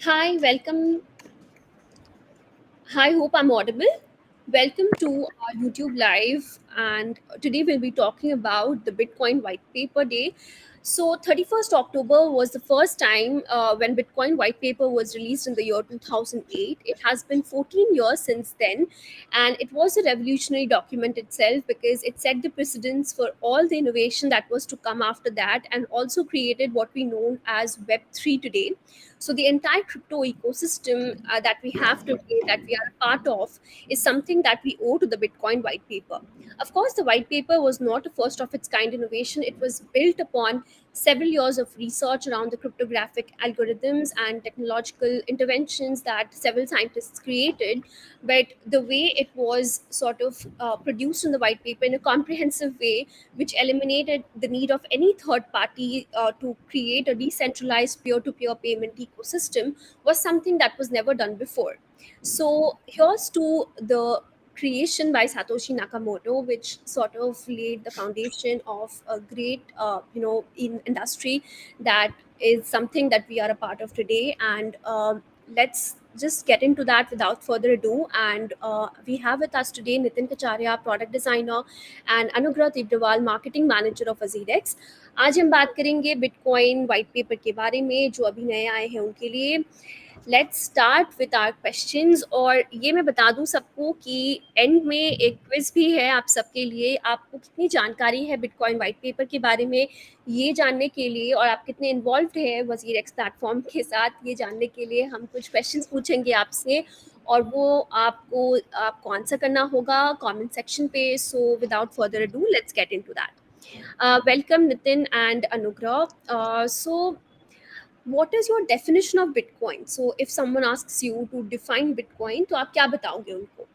Hi, welcome. Hi, hope I'm audible. Welcome to our YouTube live, and today we'll be talking about the Bitcoin White Paper Day. So, 31st October was the first time when Bitcoin White Paper was released in the year 2008. It has been 14 years since then, and it was a revolutionary document itself because it set the precedence for all the innovation that was to come after that, and also created what we know as Web3 today. So the entire crypto ecosystem that we have today, that we are a part of, is something that we owe to the Bitcoin white paper. Of course, the white paper was not a first of its kind innovation. It was built upon several years of research around the cryptographic algorithms and technological interventions that several scientists created. But the way it was sort of produced in the white paper in a comprehensive way, which eliminated the need of any third party to create a decentralized peer to peer payment ecosystem, was something that was never done before. So, here's to the creation by Satoshi Nakamoto, which sort of laid the foundation of a great, in industry that is something that we are a part of today. And let's just get into that without further ado. And we have with us today Nitin Kacharia, product designer, and Anugrah Tibrewal, marketing manager of WazirX. आज हम बात करेंगे bitcoin white paper के बारे में जो अभी नए आए हैं उनके लिए. Let's start with our questions. और ये मैं बता दूं सबको कि एंड में एक क्विज भी है आप सबके लिए. आपको कितनी जानकारी है बिटकॉइन वाइट पेपर के बारे में ये जानने के लिए, और आप कितने इन्वॉल्व हैं वजीर एक्स प्लेटफॉर्म के साथ ये जानने के लिए, हम कुछ क्वेश्चंस पूछेंगे आपसे. और वो आपको आंसर करना होगा कमेंट सेक्शन पे. So without further ado let's get into that. Welcome Nitin and Anugrah. So what is your definition of Bitcoin? So if someone asks you to define Bitcoin, तो आप क्या बताओगे उनको?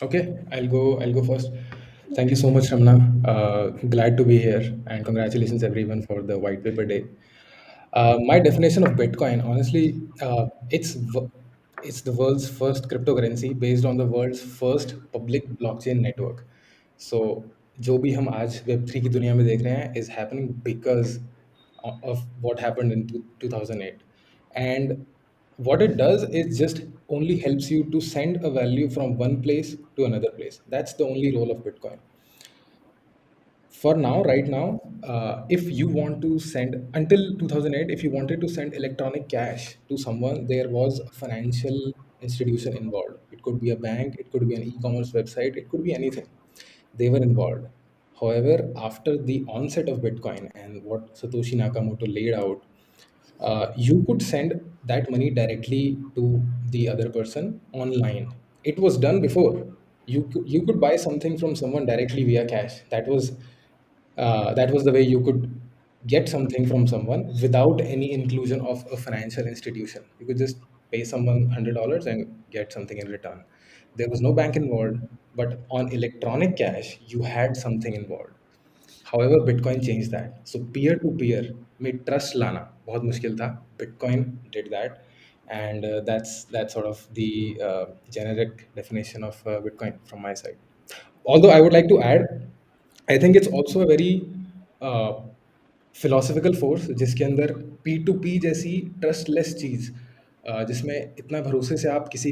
Okay, I'll go first. Thank you so much, Ramna. Glad to be here, and congratulations everyone for the White Paper Day. My definition of Bitcoin, honestly, it's the world's first cryptocurrency based on the world's first public blockchain network. So जो भी हम आज Web3 की दुनिया में देख रहे हैं is happening because of what happened in 2008. And what it does is just only helps you to send a value from one place to another place. That's the only role of Bitcoin. For now, right now, if you want to send, until 2008, if you wanted to send electronic cash to someone, there was a financial institution involved. It could be a bank, it could be an e-commerce website, it could be anything. They were involved. However, after the onset of Bitcoin and what Satoshi Nakamoto laid out, you could send that money directly to the other person online. It was done before. You could buy something from someone directly via cash. That was the way you could get something from someone without any inclusion of a financial institution. You could just pay someone $100 and get something in return. There was no bank involved, but on electronic cash, you had something involved. However, Bitcoin changed that. So peer to peer में trust लाना बहुत मुश्किल था. Bitcoin did that, and that's sort of the generic definition of Bitcoin from my side. Although I would like to add, I think it's also a very uh, philosophical force जिसके अंदर P to P जैसी trustless चीज़, जिसमें इतना भरोसे से आप किसी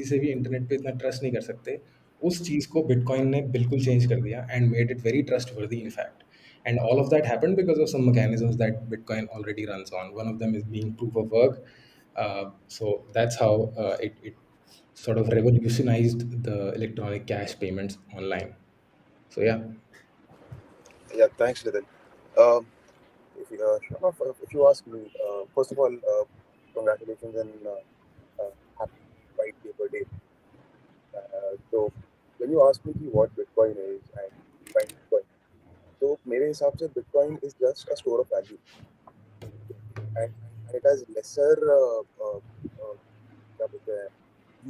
से भी इंटरनेट पे इतना ट्रस्ट नहीं कर सकते, उस चीज़ को बिटकॉइन ने बिल्कुल चेंज कर दिया and made it very trustworthy in fact. And all of that happened because of some mechanisms that Bitcoin already runs on. One of them is being proof of work. So that's how it sort of revolutionized the electronic cash payments online. So yeah. Yeah, thanks, Nitin. Um, Sharma, if you ask me, first of all, congratulations and happy White Paper Day. So, when you ask me कि what Bitcoin is and define Bitcoin, तो मेरे हिसाब से Bitcoin is just a store of value, and it has lesser क्या बोलते हैं,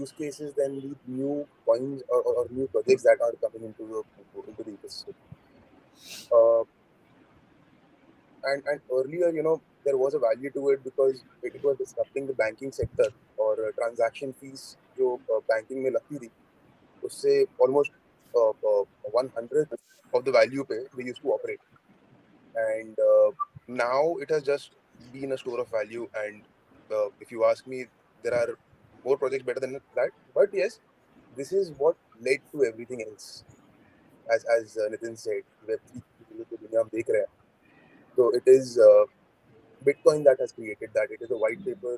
use cases than the new coins or new projects that are coming into the ecosystem. Uh, and earlier, there was a value to it because it was disrupting the banking sector, or transaction fees जो banking में लगती थी, उससे almost 1/100 of the value पे they used to operate. And now it has just been a store of value. And if you ask me, there are more projects better than that. But yes, this is what led to everything else. As Nitin said, Web3 की जो दुनिया हम देख रहे हैं, so it is Bitcoin that has created that. It is a white paper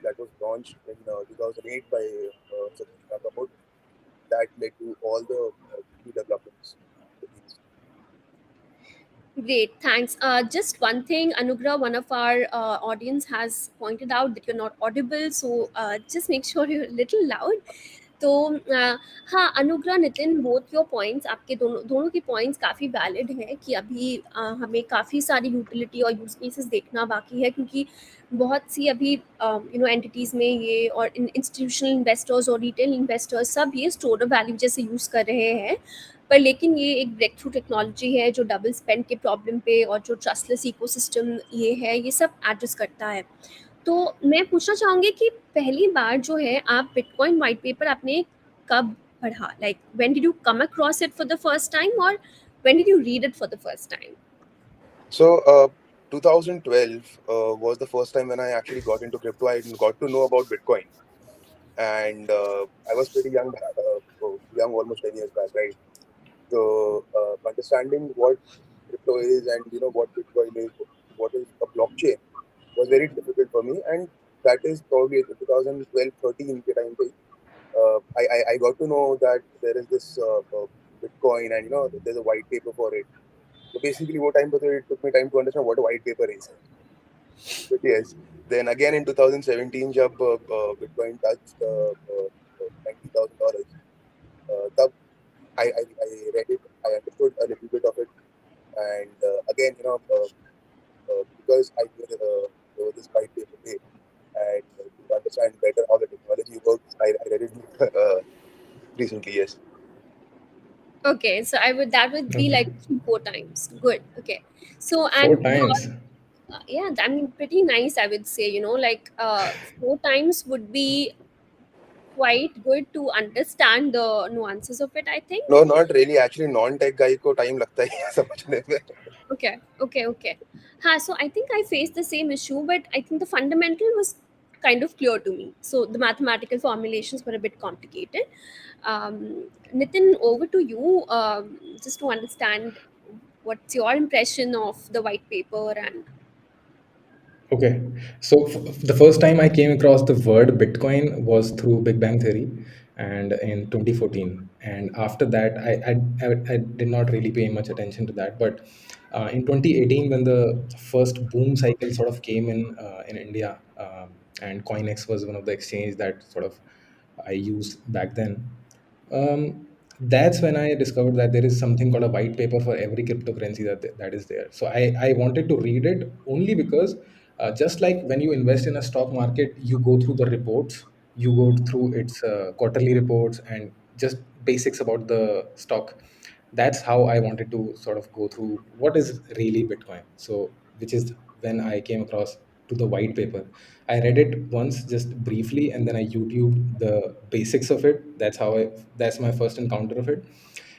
that was launched in 2008 by Satoshi Nakamoto that led to all the key developments. Great, thanks. Just one thing, Anugrah, one of our audience has pointed out that you're not audible, so just make sure you're a little loud. तो हाँ, अनुग्रह, Nitin, both your points, आपके दोनों दोनों के points काफ़ी valid है कि अभी हमें काफ़ी सारी यूटिलिटी और यूज केसेस देखना बाकी है, क्योंकि बहुत सी अभी एंटिटीज़ में ये और इंस्टीट्यूशनल इन्वेस्टर्स और रिटेल इन्वेस्टर्स सब ये स्टोर वैल्यू जैसे यूज़ कर रहे हैं। पर लेकिन ये एक ब्रेक थ्रू टेक्नोलॉजी है जो डबल स्पेंड के प्रॉब्लम पे और जो ट्रस्टलेस इकोसिस्टम ये है, ये सब एड्रेस करता है। तो मैं पूछना चाहूँगी कि पहली बार जो है आप बिटकॉइन व्हाइट पेपर आपने कब पढ़ा? Like when did you come across it for the first time, और when did you read it for the first time? So, 2012 was the first time when I actually got into crypto. I got to know about Bitcoin, and I was pretty young, young almost 10 years back, right? So, understanding what crypto is and what Bitcoin is, what is a blockchain, was very difficult for me, and that is probably 2012-13 के time पे I got to know that there is this Bitcoin, and there's a white paper for it. So basically, what time was it? It took me time to understand what a white paper is. But yes, then again in 2017, जब Bitcoin touched $90,000, तब I read it, I understood a little bit of it, and again, because I knew there was this white paper day, and to understand better how the technology works, I read it recently. Yes. Okay, so I would that would be like Okay. 3 4 times. Good. Okay. So Four and your times. yeah, I mean pretty nice, I would say, 4 times would be quite good to understand the nuances of it, I think. No, not really. Actually, non-tech guy को time लगता है समझने में. Okay, okay, okay. So I think I faced the same issue, but I think the fundamental was kind of clear to me. So the mathematical formulations were a bit complicated. Nitin, over to you, just to understand what's your impression of the white paper and Okay, so the first time I came across the word Bitcoin was through Big Bang Theory, and in 2014. And after that, I did not really pay much attention to that. But in 2018, when the first boom cycle sort of came in India, and CoinX was one of the exchange that sort of I used back then. That's when I discovered that there is something called a white paper for every cryptocurrency that is there. So I wanted to read it only because just like when you invest in a stock market, you go through the reports, you go through its quarterly reports and just basics about the stock. That's how I wanted to sort of go through what is really Bitcoin. So, which is when I came across to the white paper. I read it once just briefly, and then I YouTube the basics of it. That's my first encounter of it.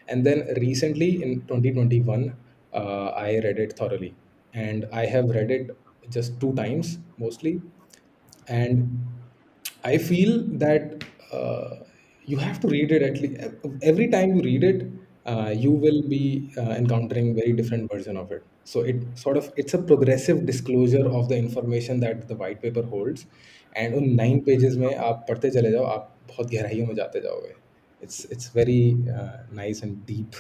And then recently in 2021, I read it thoroughly, and I have read it just 2 times mostly. And I feel that you have to read it at least every time you read it. You will be encountering very different version of it. So it's a progressive disclosure of the information that the white paper holds. And उन 9 pages में आप पढ़ते चले जाओ, आप बहुत गहराइयों में जाते जाओगे. It's very nice and deep.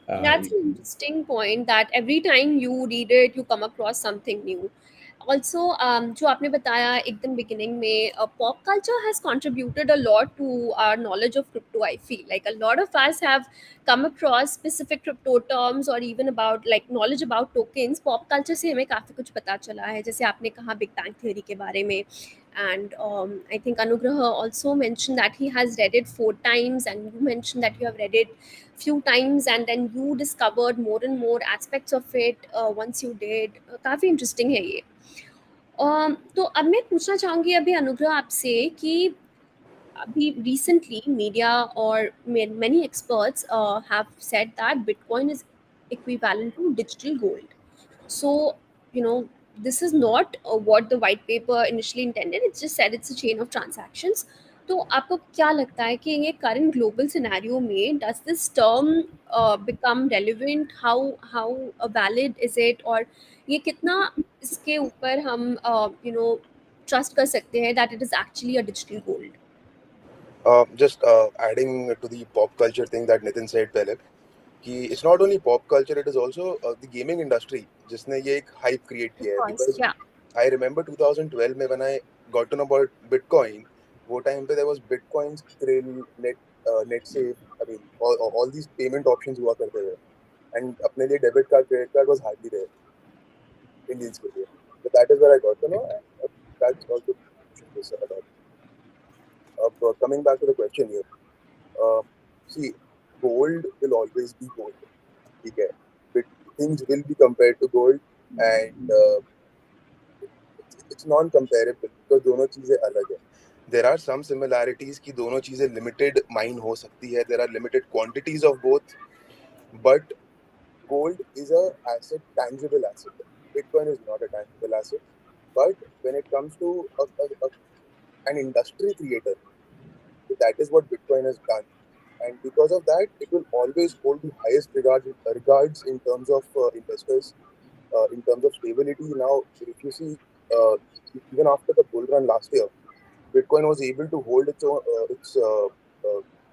Uh, that's an interesting point that every time you read it, you come across something new. Also, जो आपने बताया एकदम beginning में, pop culture has contributed a lot to our knowledge of crypto. I feel like a lot of us have come across specific crypto terms or even about like knowledge about tokens. Pop culture से हमें काफ़ी कुछ पता चला है, जैसे आपने कहा Big Bang Theory के बारे में. And I think Anugrah also mentioned that he has read it 4 times, and you mentioned that you have read it few times, and then you discovered more and more aspects of it once you did. काफ़ी interesting है ये. तो अब मैं पूछना चाहूँगी अभी अनुग्रह आपसे कि अभी recently media or many experts have said that Bitcoin is equivalent to digital gold. So, you know, this is not what the white paper initially intended. It just said it's a chain of transactions. तो आपको क्या लगता है कि ये current global scenario में does this term become relevant, how valid is it, और ये कितना इसके ऊपर हम ट्रस्ट कर सकते हैं that it is actually a digital gold? Just adding to the pop culture thing that Nitin said पहले, कि it's not only pop culture, it is also the gaming industry जिसने ये एक hype create Of किया है. course, Because yeah. I remember 2012 में when I got to know about Bitcoin, वो time पे there was Bitcoin, Skrill, NetSafe, I mean all these payment options हुआ करते थे, and अपने लिए debit card, credit card was hardly there Indians के लिए. So that is where I got to know, Correct. and that's also this about. Coming back to the question here, uh, see, gold will always be gold. ठीक है, but things will be compared to gold, and it's non-comparable because दोनों चीजें अलग है. There are some similarities कि दोनों चीजें limited mine हो सकती है. There are limited quantities of both, but gold is a asset, tangible asset. Bitcoin is not a tangible asset, but when it comes to an industry creator, that is what Bitcoin has done. And because of that, it will always hold the highest regards in terms of investors, in terms of stability. Now, if you see, uh, even after the bull run last year, Bitcoin was able to hold its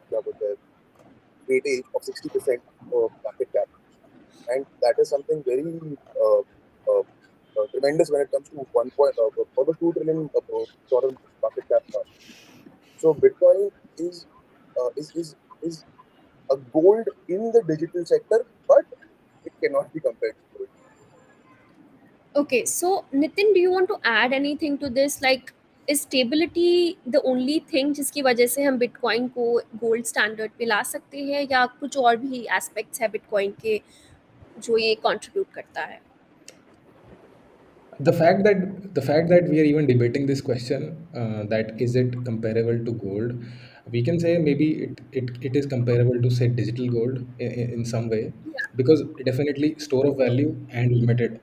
क्या बोलते हैं, weightage of 60% market cap, and that is something very tremendous when it comes to almost 2 trillion dollar market cap now. So Bitcoin is is a gold in the digital sector, but it cannot be compared to gold. Okay, so Nitin, do you want to add anything to this? Like, is stability the only thing जिसकी वजह से हम bitcoin को gold standard पे ला सकते हैं, या कुछ और भी एस्पेक्ट्स है बिटकॉइन के जो ये कंट्रीब्यूट करता है? The fact that we are even debating this question, that is it comparable to gold, we can say maybe it is comparable to, say, digital gold in some way, Yeah, because definitely store of value and limited.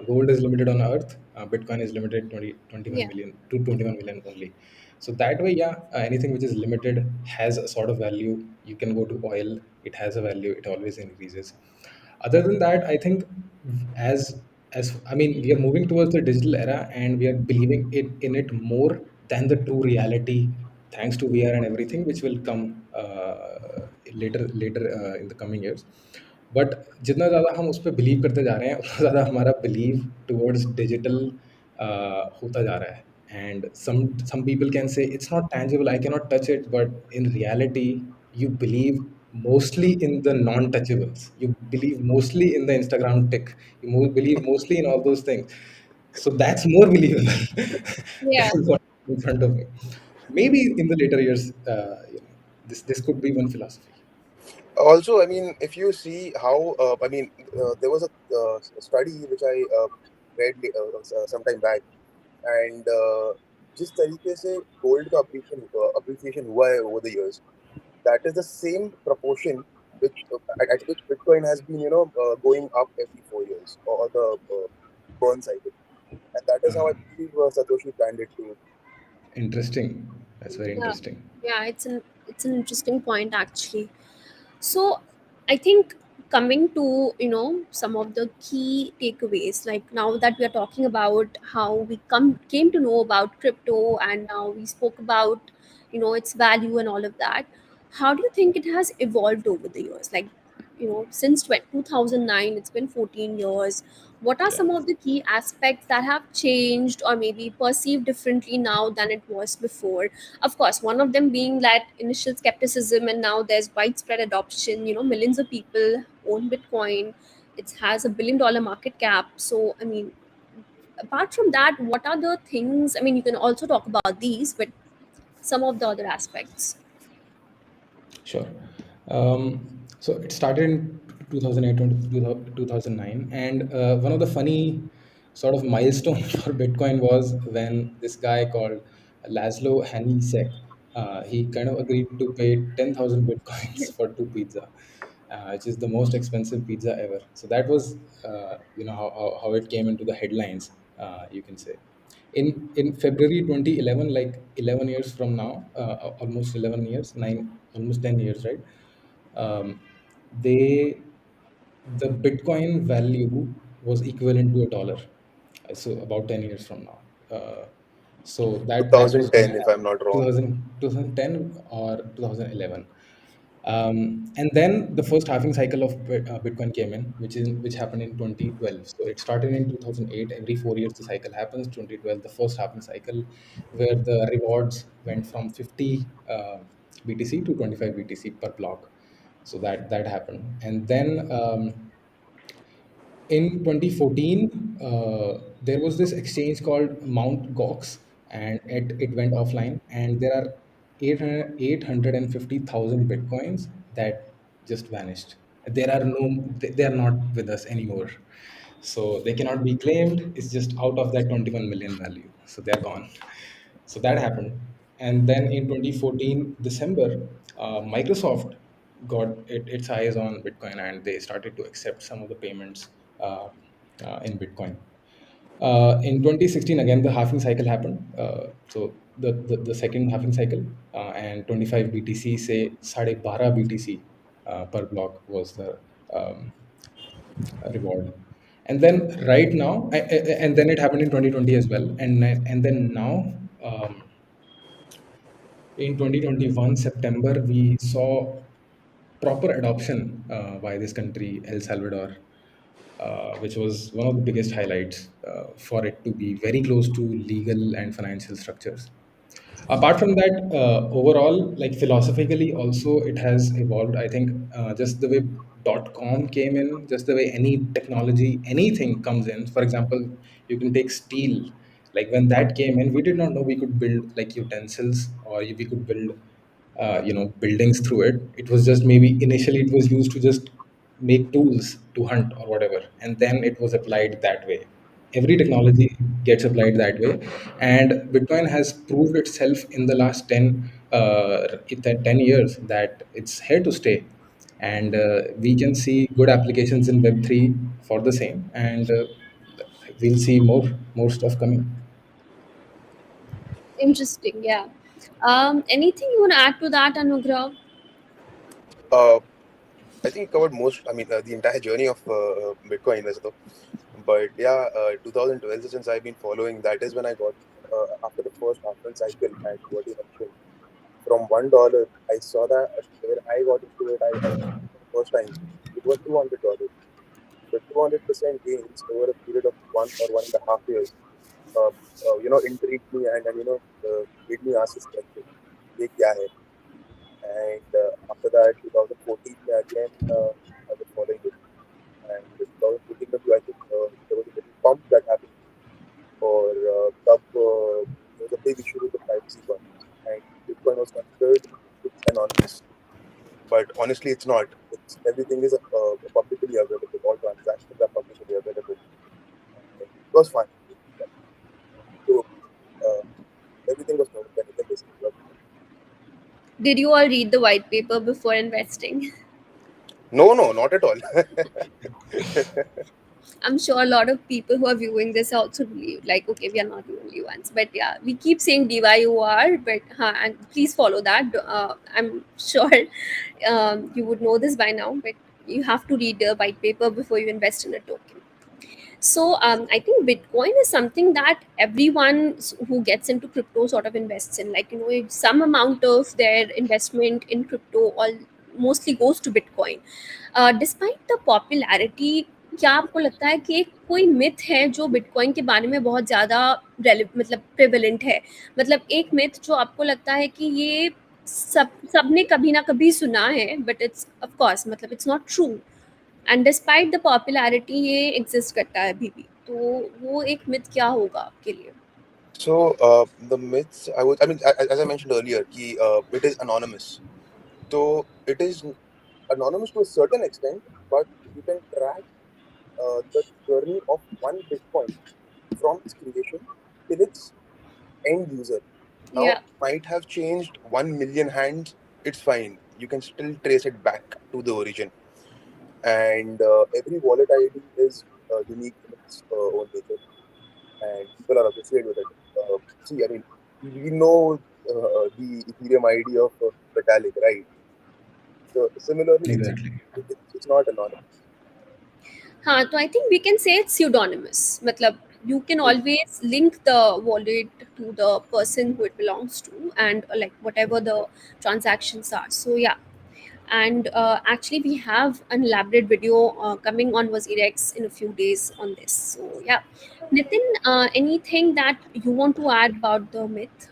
Gold is limited on earth. Bitcoin is limited 21 yeah, million to 21 million only. So that way, yeah, anything which is limited has a sort of value. You can go to oil, it has a value, it always increases. Other than that, I think, as I mean, we are moving towards the digital era, and we are believing in it more than the true reality, thanks to VR and everything, which will come later in the coming years. But जितना ज़्यादा हम उस पर believe करते जा रहे हैं, उतना ज़्यादा हमारा बिलीव टुवर्ड्स डिजिटल होता जा रहा है. And some people can say it's not tangible, I cannot touch it, but in reality, you believe mostly in the non-touchables. You believe mostly in the Instagram tick. You believe mostly in all those things. So that's more believable yeah. than what in front of me. Maybe in the later years, this could be one philosophy. Also, I mean, if you see how, I mean, there was a study which I read sometime back, and जिस तरीके से gold का appreciation हुआ है over the years, that is the same proportion which at which Bitcoin has been, going up every 4 years, or the burn cycle, and that is how I believe Satoshi planned it to. Interesting. That's very Yeah, interesting. yeah, it's an interesting point actually. So I think, coming to some of the key takeaways, like now that we are talking about how we came to know about crypto, and now we spoke about its value and all of that. How do you think it has evolved over the years? Like, since 2009, it's been 14 years. What are Yeah. some of the key aspects that have changed or maybe perceived differently now than it was before? Of course, one of them being that initial skepticism, and now there's widespread adoption. Millions of people own Bitcoin. It has $1 billion market cap. So, I mean, apart from that, what are the things? I mean, you can also talk about these, but some of the other aspects. Sure. So it started in 2008 to 2009, and one of the funny sort of milestone for Bitcoin was when this guy called Laszlo Hanisek, he kind of agreed to pay 10,000 Bitcoins for two pizza, which is the most expensive pizza ever. So that was, how it came into the headlines. you can say. In February 2011, like 11 years from now, almost 11 years, almost 10 years, right? Um, they the Bitcoin value was equivalent to a dollar. So about 10 years from now. So that was when 2010, it if I'm happened. not wrong. 2010 or 2011. And then the first halving cycle of Bitcoin came in, which happened in 2012. So it started in 2008. Every 4 years the cycle happens. 2012, the first halving cycle, where the rewards went from 50 BTC to 25 BTC per block. So that happened, and then in 2014, there was this exchange called Mount Gox, and it went offline. And there are 850,000 bitcoins that just vanished. There are no, they are not with us anymore. So they cannot be claimed. It's just out of that 21 million value. So they're gone. So that happened. And then in 2014, December, Microsoft got its eyes on Bitcoin, and they started to accept some of the payments uh, in Bitcoin. In 2016, again, the halving cycle happened. So the second halving cycle, and 25 BTC, say, 12.5 BTC per block was the um, reward. And then right now, and then it happened in 2020 as well. And then now, in 2021 September, we saw proper adoption by this country, El Salvador, which was one of the biggest highlights for it to be very close to legal and financial structures. Apart from that, overall, like philosophically, also it has evolved. I think just the way .com came in, just the way any technology, anything comes in. For example, you can take steel. Like when that came in, we did not know we could build like utensils, or we could build buildings through it. It was just, maybe initially it was used to just make tools to hunt or whatever, and then it was applied that way. Every technology gets applied that way, and Bitcoin has proved itself in the last 10 years that it's here to stay. And we can see good applications in Web3 for the same, and we'll see more stuff coming. Interesting, yeah. Anything you want to add to that, Anugrah? Uh, I think it covered most. I mean, the entire journey of Bitcoin, as though. But yeah, 2012, since I've been following, that is when I got after the first half cycle, and what you mentioned, from $1, I saw that when I got into it, I for the first time, it was $200. The 200% gains over a period of 1 or 1.5 years, intrigued me, and made me ask this question, ये क्या है? And after that, 2014, again, I was following it. And 2014, I think there was a little pump that happened, or there was a big issue with the privacy part. And Bitcoin was considered it's anonymous, but honestly, it's not. It's everything is publicly available. All transactions are publicly available. And it was fun. So uh, everything was known. Everything basically. Did you all read the white paper before investing? No, no, not at all. I'm sure a lot of people who are viewing this also believe, like, okay, we are not the only ones. But yeah, we keep saying DYOR, but and please follow that. I'm sure you would know this by now, but you have to read the white paper before you invest in a token. So I think Bitcoin is something that everyone who gets into crypto sort of invests in. Like, some amount of their investment in crypto all mostly goes to Bitcoin. Despite the popularity, क्या आपको लगता है कि एक कोई myth है जो bitcoin के बारे में बहुत ज़्यादा मतलब प्रेवलेंट है? मतलब एक मिथ जो आपको लगता है कि ये सबने कभी ना कभी सुना है, बट इट्स ऑफ कोर्स मतलब it's not true, and despite the popularity ये एग्जिस्ट करता है अभी भी, तो वो एक मिथ क्या होगा आपके लिए? So the myths, I mean, as I mentioned earlier, it is anonymous. So it is anonymous to a certain extent, but you can track the journey of one Bitcoin from its creation till its end user. Now, Yeah. it might have changed 1 million hands. It's fine. You can still trace it back to the origin. And every wallet ID is unique in its own nature. and people are associated with it. See, I mean, we know the Ethereum ID of Vitalik, right? So similarly, Exactly. it's not anonymous. हाँ, तो I think we can say it's pseudonymous. मतलब you can Ex- always link the wallet to the person who it belongs to, and like whatever the transactions are. So yeah, and actually we have an elaborate video coming on WazirX in a few days on this. So yeah, Nitin, anything that you want to add about the myth?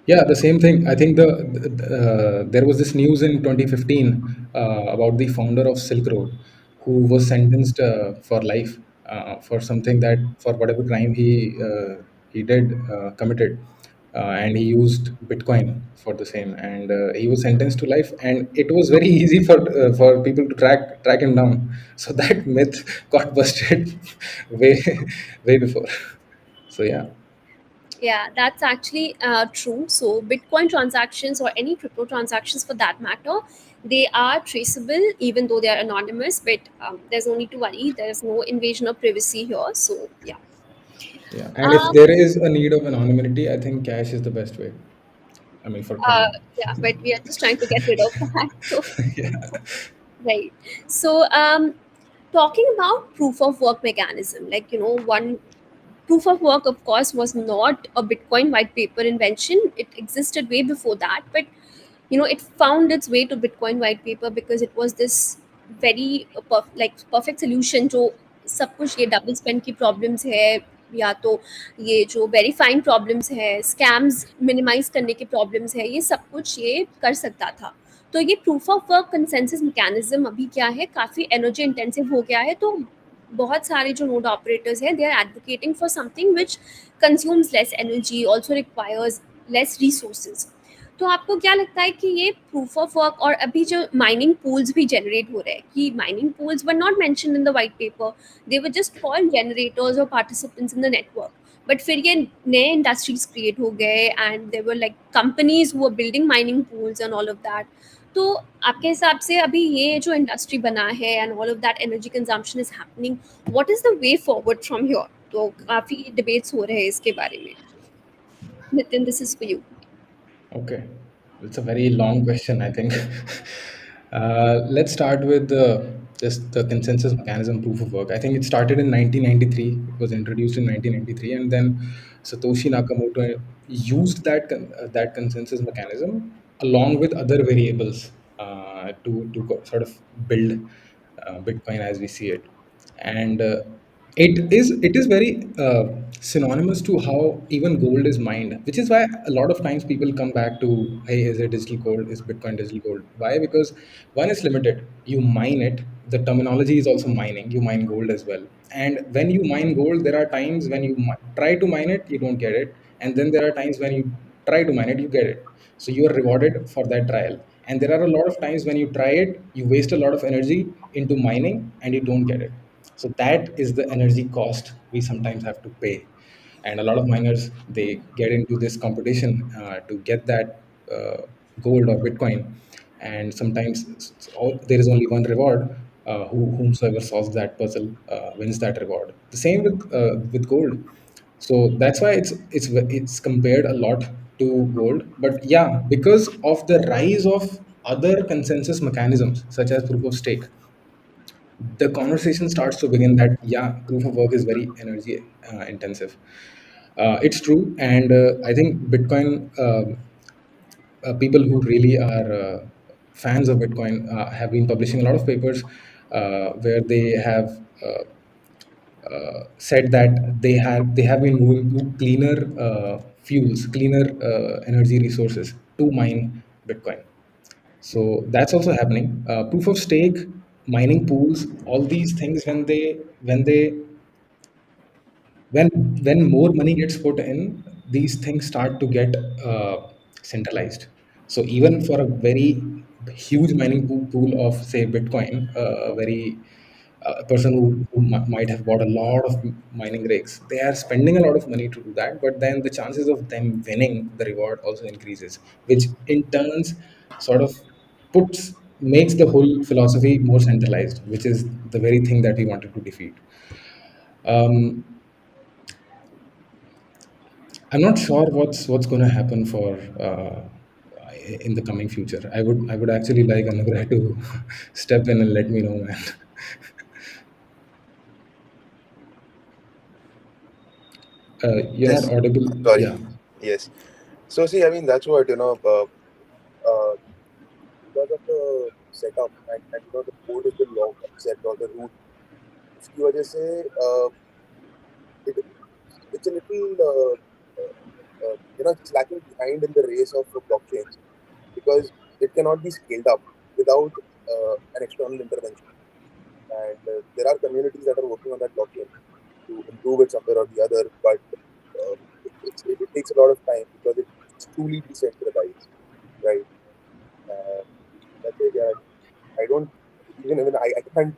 Yeah, the same thing. I think there was this news in 2015 about the founder of Silk Road, who was sentenced for life for something that for whatever crime he did committed, and he used Bitcoin for the same, and he was sentenced to life. And it was very easy for people to track him down. So that myth got busted way way before. So yeah. Yeah, that's actually true. So, Bitcoin transactions or any crypto transactions for that matter, they are traceable even though they are anonymous. But there's no need to worry. There's no invasion of privacy here. So, yeah. Yeah, and if Um, there is a need of anonymity, I think cash is the best way. I mean, for uh, crime. yeah, but we are just trying to get rid of that. So, Yeah. right. So, talking about proof of work mechanism, like, one proof of work, of course, was not a Bitcoin white paper invention. It existed way before that, but it found its way to Bitcoin white paper because it was this very perfect solution जो सब कुछ ये double spend की problems है या तो ये जो वेरीफाइंग प्रॉब्लम्स है स्कैम्स मिनिमाइज करने की प्रॉब्लम्स है ये सब कुछ ये कर सकता था तो ये proof of work consensus mechanism अभी क्या है काफ़ी एनर्जी इंटेंसिव हो गया है तो बहुत सारे जो नोड ऑपरेटर्स हैं they are advocating for something which consumes less energy also requires less resources तो आपको क्या लगता है कि ये प्रूफ ऑफ वर्क और अभी जो माइनिंग पूल्स भी जनरेट हो रहे हैं कि mining pools were not mention in the white paper they were just called generators और participants in the network but फिर ये नए इंडस्ट्रीज क्रिएट हो गए and there were like companies who are building mining pools and all of that तो आपके हिसाब से अभी ये जो इंडस्ट्री बना है and all of that energy consumption is happening what is the way forward from here तो काफ़ी डिबेट्स हो रहे हैं इसके बारे में Nitin this is for you Okay. It's a very long question, I think. Let's start with just the consensus mechanism proof of work. I think it started in 1993. It was introduced in 1993, and then Satoshi Nakamoto used that consensus mechanism along with other variables sort of build Bitcoin as we see it. And it is very synonymous to how even gold is mined, which is why a lot of times people come back to, hey, is it digital gold, is Bitcoin digital gold? Why? Because one is limited, you mine it. The terminology is also mining, you mine gold as well. And when you mine gold, there are times when you try to mine it, you don't get it. And then there are times when you try to mine it, you get it. So you are rewarded for that trial. And there are a lot of times when you try it, you waste a lot of energy into mining and you don't get it. So that is the energy cost we sometimes have to pay. And a lot of miners, they get into this competition to get that gold or Bitcoin. And sometimes there is only one reward. Whomsoever solves that puzzle wins that reward. The same with gold. So that's why it's compared a lot to gold. But yeah, because of the rise of other consensus mechanisms such as proof of stake, the conversation starts to begin that yeah, proof of work is very energy intensive. It's true, and I think Bitcoin, people who really are fans of Bitcoin have been publishing a lot of papers where they have said that they have been moving to cleaner fuels, cleaner energy resources to mine Bitcoin. So that's also happening. Proof of stake, mining pools, all these things, when when more money gets put in, these things start to get uh, centralized. So even for a very huge mining pool of say Bitcoin, a very a person who might have bought a lot of mining rigs, they are spending a lot of money to do that, but then the chances of them winning the reward also increases, which in turns sort of puts makes the whole philosophy more centralized, which is the very thing that we wanted to defeat. um, I'm not sure what's going to happen for in the coming future. I would actually like Anugrah to step in and let me know, man. You're not Yes. audible. Sorry. Yeah. Yes. So see, I mean, that's what, uh, because of the setup, and the code is the log concept or the root. उसकी वजह से it, it's a little it's lacking behind in the race of blockchains because it cannot be scaled up without an external intervention. And there are communities that are working on that blockchain to improve it somewhere or the other, but it takes a lot of time because it's truly decentralized, right? And that's it. Yeah, I don't even I can't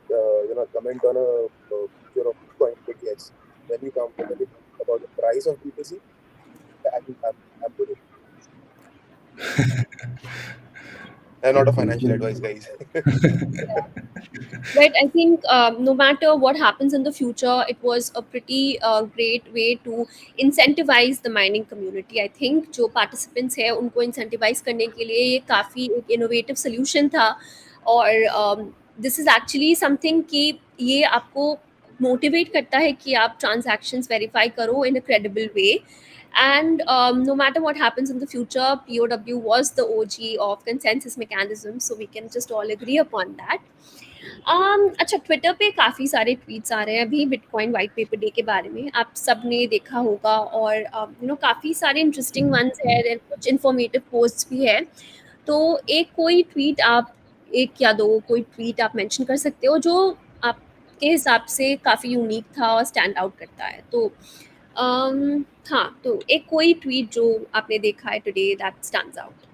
comment on a future of Bitcoin, but yes, when you come about the price of BTC, I'm good. I'm not a Cool, cool, financial cool. advice, guys. But I think no matter what happens in the future, it was a pretty great way to incentivize the mining community. I think जो participants है उनको incentivize करने के लिए ये काफ़ी एक innovative solution था और this is actually something कि ये आपको motivate करता है कि आप transactions verify करो in a credible way. And no matter what happens in the future, POW was the OG of consensus mechanism, so we can just all agree upon that. अच्छा, Twitter पे काफ़ी सारे tweets आ रहे हैं अभी bitcoin white paper day के बारे में, आप सब ने देखा होगा और काफ़ी सारे इंटरेस्टिंग वंस है, देयर कुछ इन्फॉर्मेटिव पोस्ट्स भी है। तो एक कोई ट्वीट आप, एक या दो कोई ट्वीट आप मेंशन कर सकते हो जो आपके हिसाब से काफ़ी यूनिक था और स्टैंड आउट करता है। तो हाँ, तो एक कोई ट्वीट जो आपने देखा है today that stands out.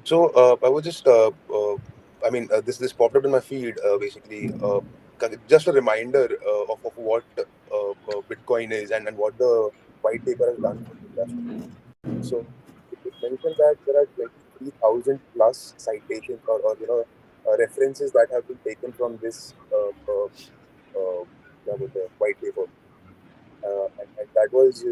So I was just, I mean, this popped up in my feed basically. Just a reminder of what Bitcoin is and what the white paper has done for the industry. So it mentioned that there are 23,000 plus citations or references that have been taken from this क्या बोलते हैं, white paper, and that was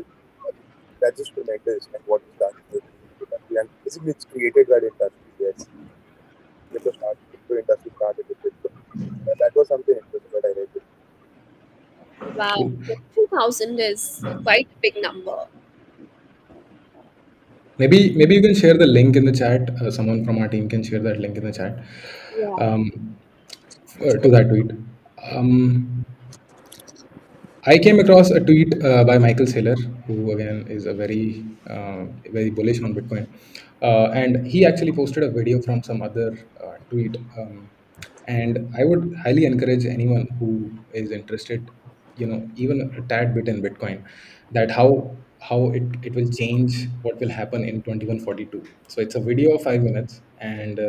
that's just tremendous and what it's done for the industry and basically it's created that industry. Yes, crypto industry started with it. So, that was something interesting that I read. Wow, Cool. 20,000 is quite a big number. Maybe you can share the link in the chat. Someone from our team can share that link in the chat Yeah. um, to that tweet. Um, I came across a tweet by Michael Saylor, who again is a very bullish on Bitcoin, and he actually posted a video from some other tweet. And I would highly encourage anyone who is interested, even a tad bit in Bitcoin, that how it will change, what will happen in 2142. So it's a video of 5 minutes, and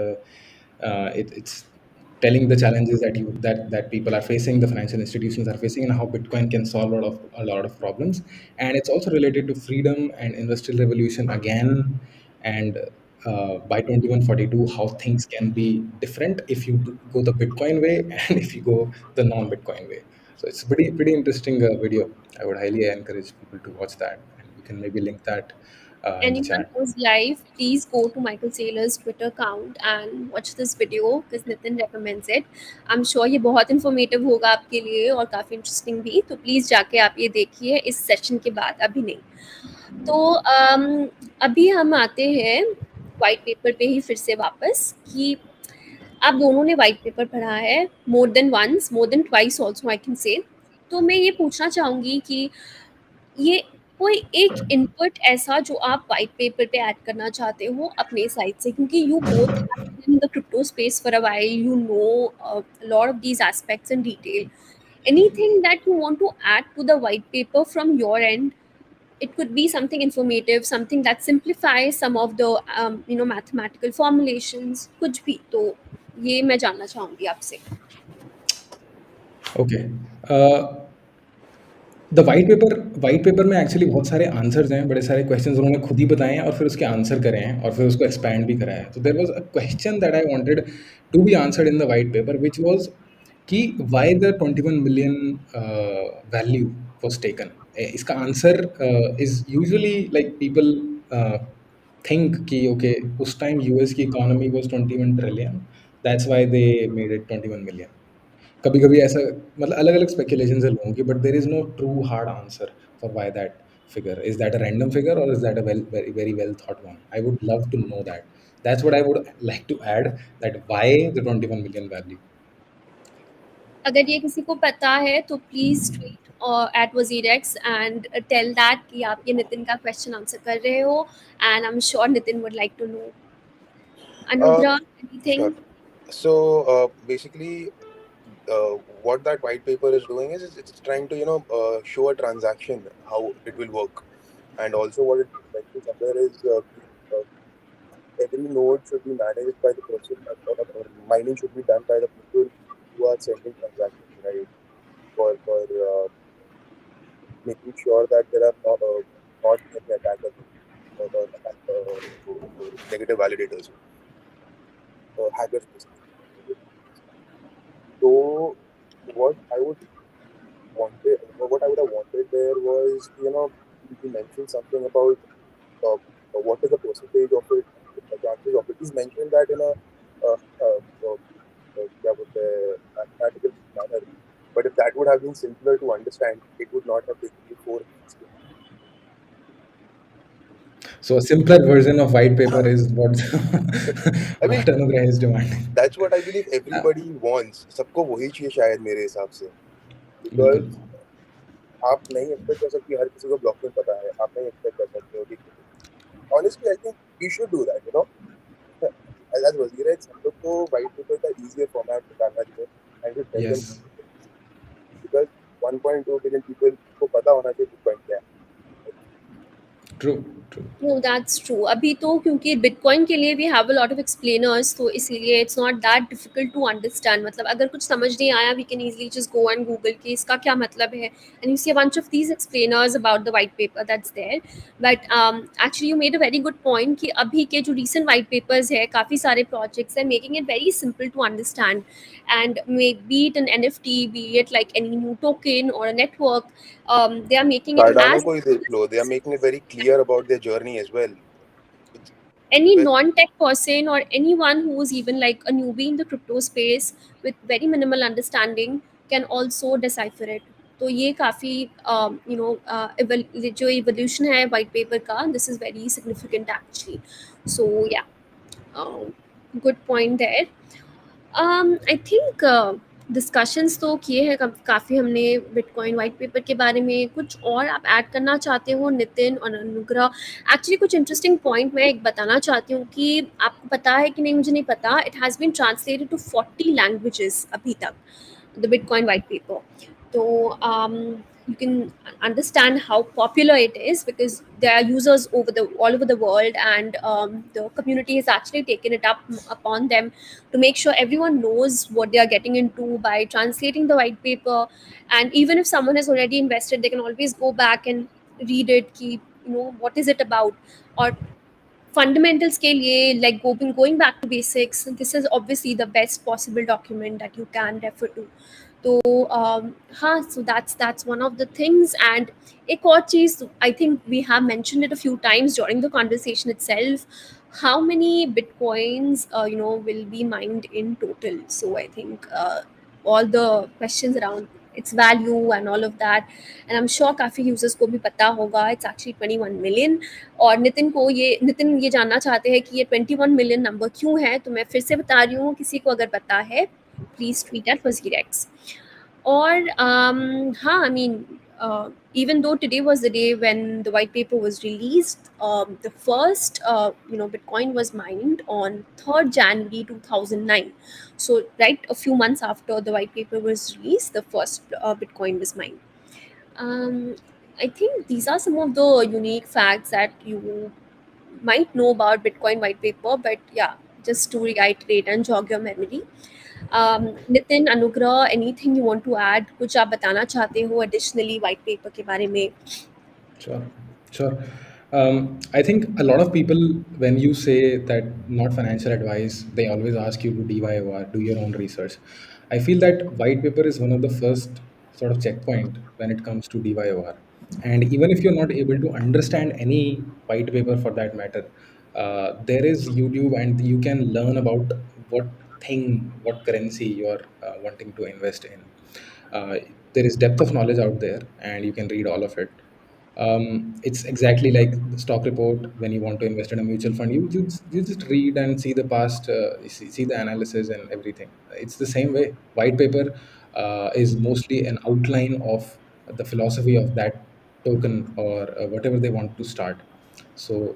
it's telling the challenges that people are facing, the financial institutions are facing, and how Bitcoin can solve a lot of problems. And it's also related to freedom and industrial revolution again, and by 2142, how things can be different if you go the Bitcoin way and if you go the non-Bitcoin way. So it's pretty interesting video. I would highly encourage people to watch that, and we can maybe link that in the Anyone chat. who's live, please go to Michael Saylor's Twitter account and watch this video because Nitin recommends it. I'm sure ये बहुत informative होगा आपके लिए और काफ़ी interesting भी, तो please जाके आप ये देखिए इस सेशन के बाद, अभी नहीं। तो अभी हम आते हैं वाइट पेपर पे ही फिर से वापस कि आप दोनों ने वाइट पेपर पढ़ा है, more than once, more than twice also I can say. तो मैं ये पूछना चाहूँगी कि ये कोई एक इनपुट ऐसा जो आप व्हाइट पेपर पे ऐड करना चाहते हो अपने साइड से, क्योंकि you both have been in the crypto space for a while, you know lot of these aspects in detail, anything that you want to add to the white paper from your end? It could be something informative, something that simplifies some of the mathematical formulations, कुछ भी। तो ये मैं जानना चाहूँगी आपसे। Okay. The white paper में actually बहुत सारे आंसर्स हैं, बड़े सारे क्वेश्चंस उन्होंने खुद ही बताए हैं और फिर उसके आंसर करे हैं और फिर उसको एक्सपैंड भी करा है। तो there was a question that I wanted to be answered in the white paper, which was कि why the 21 million value was taken. इसका answer is usually like people think कि ओके उस टाइम यूएस की economy was 21 trillion, that's why they made it 21 million. कभी कभी ऐसा, मतलब अलग अलग स्पेकुलेशन है लोगों की, but there is no true hard answer for why that figure. Is that a random figure or is that a very well thought one? I would love to know that. That's what I would like to add, that why the 21 million value. अगर ये किसी को पता है तो please tweet at WazirX and tell that कि आप ये नितिन का क्वेश्चन आंसर कर रहे हो, and I am sure Nitin would like to know. Uh, Anugrah, sure. anything? So basically, what that white paper is doing is it's trying to show a transaction how it will work, and also what it mentions somewhere is every node should be managed by the person, or mining should be done by the people who are sending transactions, right? For making sure that there are not any attackers or negative validators, hackers basically. So what I would what I would have wanted there was, you mentioned something about what is the percentage of it, the chances of it. He's mentioned that in a क्या बोलते हैं, mathematical manner. But if that would have been simpler to understand, it would not have taken you 4 minutes to. So a simpler version of white paper is what I what mean, Anugrah is demanding. that's what I believe Uh, everybody wants. सबको वही चाहिए शायद मेरे हिसाब से. बिल्कुल. Because आप नहीं एक्सपेक्ट कर सकते हर किसी को ब्लॉकचेन पता है. आप नहीं एक्सपेक्ट कर सकते हो कि honestly I think we should do that, as WazirX हम लोग को white paper का easier format निकालना चाहिए and just tell them Yes. because 1.2 billion people को पता होना चाहिए Bitcoin क्या है. True. True. No, that's true. अभी तो क्योंकि बिटकॉइन के लिए we have a lot of explainers, तो इसीलिए it's not that difficult to understand. मतलब अगर कुछ समझ नहीं आया, we can easily just go and Google कि इसका क्या मतलब है, and you see a bunch of these explainers about the white paper that's there. But actually you made a very good point कि अभी के जो रिसेंट वाइट पेपर्स है, काफ़ी सारे प्रोजेक्ट्स है making it very simple to understand. And maybe it an NFT, be it like any new token or a network, they are making it Cardano as को ही देख लो, they are making it very clear about their journey as well. It's any very, non-tech person or anyone who's even like a newbie in the crypto space with very minimal understanding can also decipher it. तो ये काफ़ी जो evolution है white paper का, this is very significant actually. So yeah, good point there. I think discussions तो किए हैं काफ़ी हमने बिटकॉइन वाइट पेपर के बारे में. कुछ और आप ऐड करना चाहते हो नितिन और अनुग्रह? एक्चुअली कुछ इंटरेस्टिंग पॉइंट मैं एक बताना चाहती हूँ कि आपको पता है कि नहीं मुझे नहीं पता. It has been translated to 40 languages अभी तक, the Bitcoin white paper. So you can understand how popular it is because there are users all over the world, and the community has actually taken it upon them to make sure everyone knows what they are getting into by translating the white paper. And even if someone has already invested, they can always go back and read it. Keep what is it about, or fundamentals के लिए, like going back to basics. This is obviously the best possible document that you can refer to. तो हाँ, so that's one of the things. And एक और चीज़, I think we have mentioned it a few times during the conversation itself, how many bitcoins will be mined in total. So I think all the questions around its value and all of that, and I'm sure काफ़ी users को भी पता होगा, it's actually 21 million. और नितिन ये जानना चाहते हैं कि ये 21 मिलियन नंबर क्यों है. तो मैं फिर से बता रही हूँ, किसी को अगर पता है please tweet at WazirX. Or हाँ, I mean, even though today was the day when the white paper was released, the first Bitcoin was mined on 3rd January 2009. So right a few months after the white paper was released, the first Bitcoin was mined. Um, I think these are some of the unique facts that you might know about Bitcoin white paper. But yeah, just to reiterate and jog your memory. Nitin, Anugrah, anything you want to add? कुछ आप बताना चाहते हो additionally white paper के बारे में? Sure, sure. I think a lot of people, when you say that not financial advice, they always ask you to DIY, do your own research. I feel that white paper is one of the first sort of checkpoint when it comes to DIY. And even if you're not able to understand any white paper for that matter, there is YouTube, and you can learn about what what currency you're wanting to invest in. uh, there is depth of knowledge out there, and you can read all of it. It's exactly like the stock report. When you want to invest in a mutual fund, you just read and see the past, see the analysis and everything. It's the same way. White paper is mostly an outline of the philosophy of that token, or whatever they want to start. So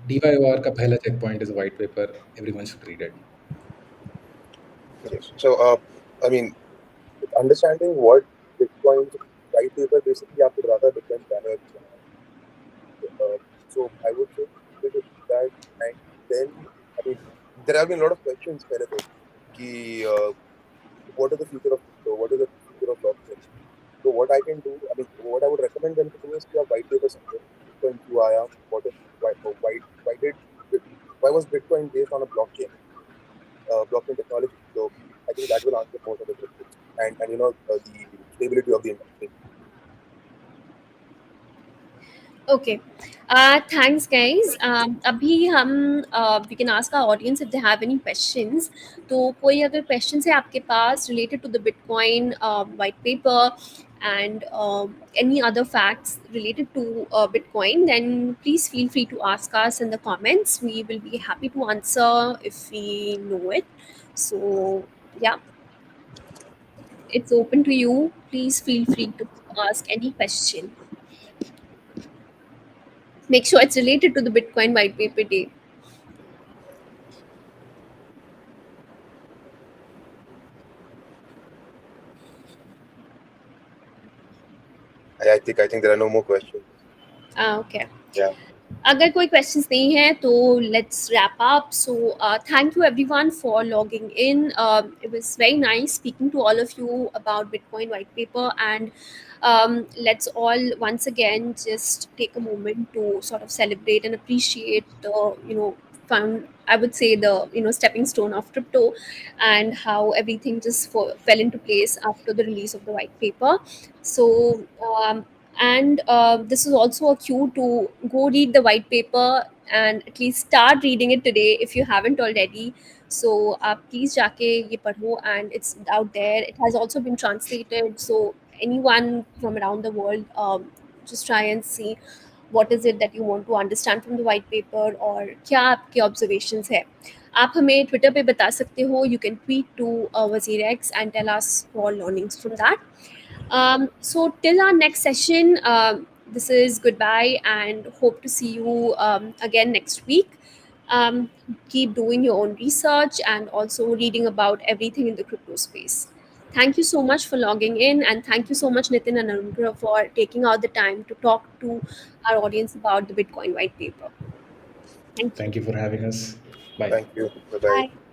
DYOR ka pehla checkpoint is a white paper. Everyone should read it. Yes. So, I mean, understanding what Bitcoin's white paper basically आपको बताता है Bitcoin क्या है क्या है. So I would say people to read that, and then I mean there have been a lot of questions पहले तो कि what is the future of crypto? What is the future of blockchain? So what I can do, I mean, what I would recommend them to do is कि आप white paper समझो Bitcoin क्यों आया, what is why did why was Bitcoin based on a blockchain, blockchain technology? So I think that will answer most of the questions, and the stability of the industry. Okay. Thanks, guys. अभी हम we can ask our audience if they have any questions. तो कोई अगर questions है आपके पास related to the Bitcoin white paper and any other facts related to Bitcoin, then please feel free to ask us in the comments. We will be happy to answer if we know it. So yeah, it's open to you. Please feel free to ask any question. Make sure it's related to the Bitcoin white paper day. I think there are no more questions. Okay. Yeah. अगर कोई questions नहीं है तो let's wrap up. So thank you everyone for logging in. It was very nice speaking to all of you about Bitcoin white paper, and let's all once again just take a moment to sort of celebrate and appreciate the found, I would say, the stepping stone of crypto, and how everything just fell into place after the release of the white paper. So and this is also a cue to go read the white paper and at least start reading it today if you haven't already. So आप please जाके ये पढ़ो, and it's out there. It has also been translated, so anyone from around the world, just try and see what is it that you want to understand from the white paper, और क्या आपके observations है. आप हमें Twitter पे बता सकते हो. You can tweet to WazirX and tell us your learnings from that. So till our next session, this is goodbye and hope to see you again next week. Keep doing your own research and also reading about everything in the crypto space. Thank you so much for logging in, and thank you so much, Nitin and Anugrah, for taking out the time to talk to our audience about the Bitcoin white paper. Thank you. Thank you for having us. Bye. Thank you. Bye bye. Bye.